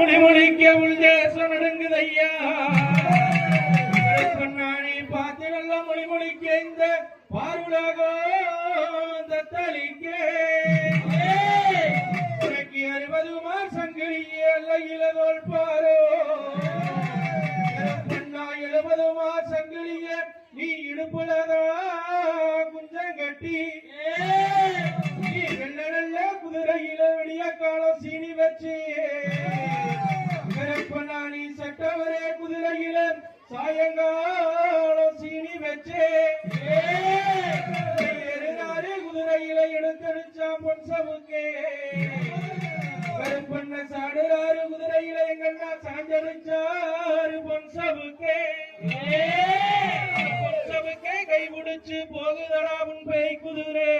முழிக்க உள்தேசம் நடுங்குதையா பொன்னாணி பார்த்து நல்ல மொழிக்க இந்த பார்வுலகம் தத்தளிக்க உனக்கு 60 சங்கிலியே அல்ல தோல்பாரோ பொன்னா 70 சங்கிலியே நீ இடுப்புலதா குஞ்சம் கட்டி நீ நல்ல நல்ல குதிரையில விடிய காலம் சீனி வச்சு நீ சட்டவரே குதிரையில சாயங்காலம் சீனி வச்சு குதிரையில எடுத்தடிச்சா பொன்சவுக்கே கருப்பண்ண சாடுறாரு குதிரையில எங்கன்னா சாஞ்சடிச்சாரு பொன்சவுக்கே பொன்சவுக்கே கை முடிச்சு போகுதடா உன் பேய் குதிரை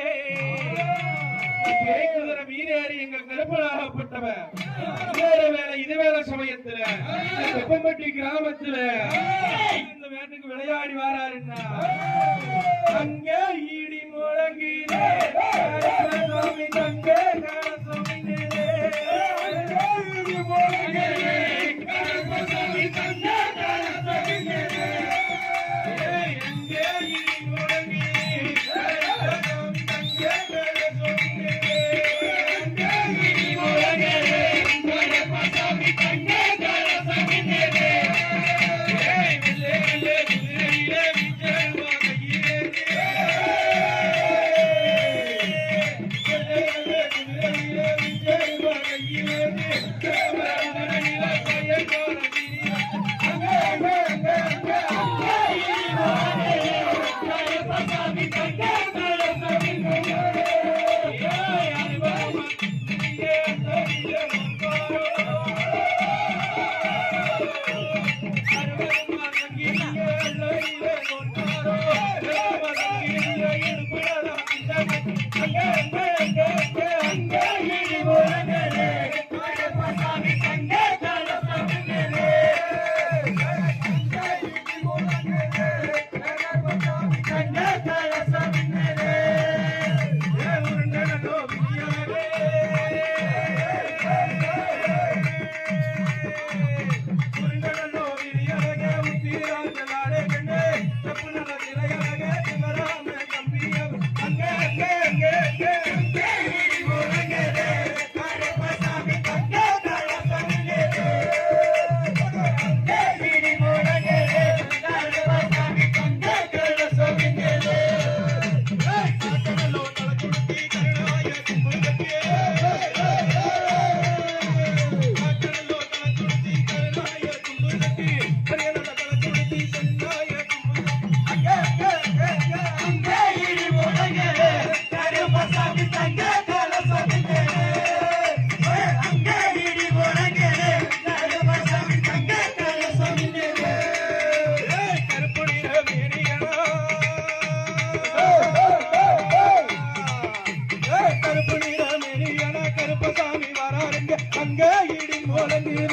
குதிரை வீரேறி எங்க கருப்பனாகப்பட்டவன் வேலை இது வேலை சமயத்துல வெப்பம்பட்டி கிராமத்துல இந்த வேட்டுக்கு விளையாடி வாராருன்னா அங்க ஈடி முழங்கிலே தங்க கருப்பசாமி வராருங்க அங்க இடி மோலங்கு